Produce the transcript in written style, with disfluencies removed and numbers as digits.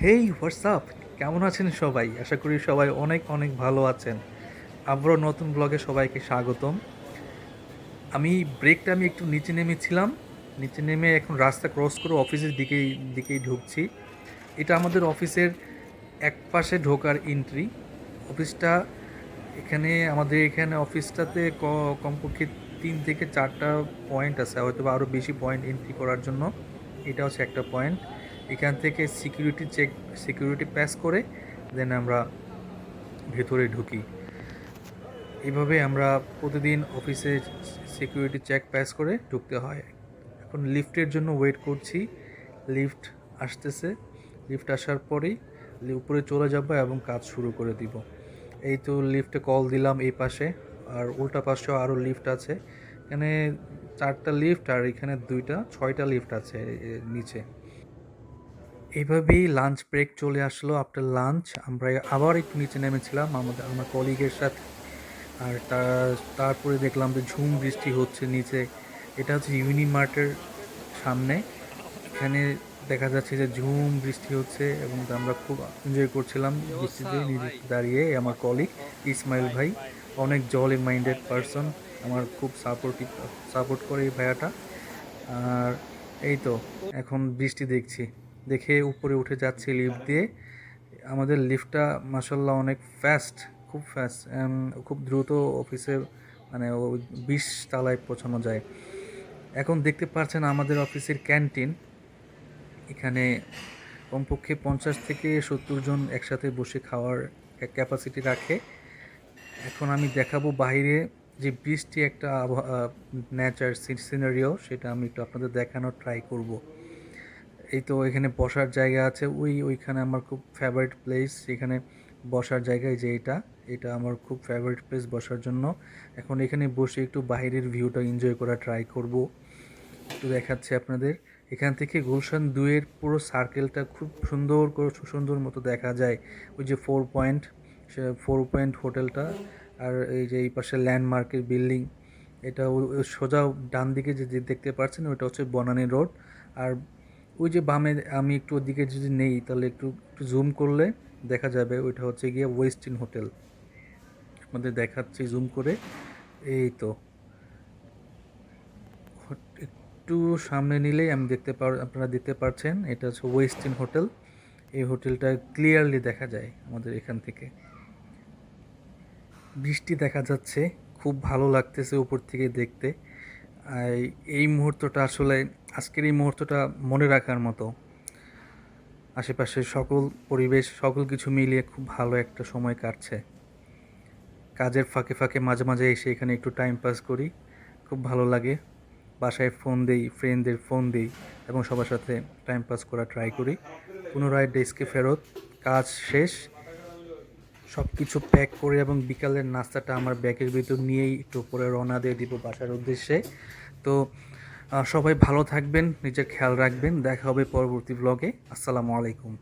হেই WhatsApp, কেমন আছেন সবাই? আশা করি সবাই অনেক অনেক ভালো আছেন। আবারও নতুন ব্লগে সবাইকে স্বাগতম। আমি একটু নিচে নেমেছিলাম। নিচে নেমে এখন রাস্তা ক্রস করে অফিসের দিকেই ঢুকছি। এটা আমাদের অফিসের একপাশে ঢোকার এন্ট্রি। অফিসটা আমাদের এখানে অফিসটাতে কমপক্ষে ৩ থেকে ৪টা পয়েন্ট আছে, হয়তোবা আরও বেশি পয়েন্ট এন্ট্রি করার জন্য। এটা হচ্ছে একটা পয়েন্ট। এখান থেকে সিকিউরিটি পাস করে দেন আমরা ভেতরে ঢুকি। এভাবে আমরা প্রতিদিন অফিসে সিকিউরিটি চেক পাস করে ঢুকতে হয়। এখন লিফটের জন্য ওয়েট করছি। লিফট আসতেছে। লিফট আসার পরেই উপরে চলে যাব এবং কাজ শুরু করে দিব। এই তো লিফটে কল দিলাম এই পাশে, আর উল্টা পাশেও আরও লিফট আছে। এখানে 4টা লিফট আর এখানে 6টা লিফট আছে নিচে। এইভাবেই লাঞ্চ ব্রেক চলে আসলো। আফটার লাঞ্চ আমরা আবার একটু নিচে নেমেছিলাম আমার কলিগের সাথে। আর তারপরে দেখলাম যে ঝুম বৃষ্টি হচ্ছে নিচে। এটা হচ্ছে ইউনিমার্টের সামনে। এখানে দেখা যাচ্ছে যে ঝুম বৃষ্টি হচ্ছে এবং আমরা খুব এনজয় করছিলাম বৃষ্টিতে নিজে দাঁড়িয়ে। আমার কলিগ ইসমাইল ভাই অনেক জলি মাইন্ডেড পারসন, আমার খুব সাপোর্ট করে এই ভাইয়াটা। আর এই তো এখন বৃষ্টি দেখছি, দেখে উপরে উঠে যাচ্ছি লিফট দিয়ে। আমাদের লিফটটা মাসাল্লাহ অনেক ফাস্ট, খুব ফাস্ট, খুব দ্রুত অফিসে মানে 20 তলায় পৌঁছানো যায়। এখন দেখতে পাচ্ছেন আমাদের অফিসের ক্যান্টিন। এখানে কমপক্ষে 50 থেকে 70 জন একসাথে বসে খাওয়ার ক্যাপাসিটি রাখে। এখন আমি দেখাবো বাইরে যে বৃষ্টি একটা নেচার সিনারিও, সেটা আমি একটু আপনাদের দেখানোর ট্রাই করব। এই তো এখানে বসার জায়গা আছে, ওইখানে আমার খুব ফেভারিট প্লেস। এখানে বসার জায়গায় যে এটা আমার খুব ফেভারিট প্লেস বসার জন্য। এখন এখানে বসে একটু বাইরের ভিউটা এনজয় করা ট্রাই করব। একটু দেখাচ্ছি আপনাদের। এখান থেকে গুলশান 2-এর পুরো সার্কেলটা খুব সুন্দর মতো দেখা যায়। ওই যে 4 পয়েন্ট, সে 4 পয়েন্ট হোটেলটা, আর এই যে এই পাশে ল্যান্ডমার্কের বিল্ডিং। এটা সোজা ডান দিকে যে দেখতে পাচ্ছেন ওইটা হচ্ছে বনানী রোড। আর ওই যে বামে আমি একটু ওদিকে যদি নেই তাহলে একটু একটু জুম করলে দেখা যাবে ওইটা হচ্ছে গিয়ে ওয়েস্টিন হোটেল। আপনাদের দেখাচ্ছি জুম করে। এই তো একটু সামনে নিলেই আপনারা দেখতে পাচ্ছেন এটা হচ্ছে ওয়েস্টিন হোটেল। এই হোটেলটা ক্লিয়ারলি দেখা যায় আমাদের এখান থেকে। বৃষ্টি দেখা যাচ্ছে, খুব ভালো লাগতেছে উপর থেকে দেখতে। আর এই মুহূর্তটা আসলে আজকের এই মুহূর্তটা মনে রাখার মতো। আশেপাশের সকল পরিবেশ সকল কিছু মিলিয়ে খুব ভালো একটা সময় কাটছে। কাজের ফাঁকে ফাঁকে মাঝে মাঝে এসে এখানে একটু টাইম পাস করি, খুব ভালো লাগে। বাসায় ফোন দিই, ফ্রেন্ডদের ফোন দিই এবং সবার সাথে টাইম পাস করা ট্রাই করি। পুনরায় ডেস্কে ফেরত, কাজ শেষ, সব কিছু প্যাক করে এবং বিকালের নাস্তাটা আমার ব্যাগের ভিতর নিয়েই একটু পরে রওনা দিয়ে দিব বাসার উদ্দেশ্যে। তো সবাই ভালো থাকবেন, নিজের খেয়াল রাখবেন। দেখা হবে পরবর্তী ব্লগে। আসসালামু আলাইকুম।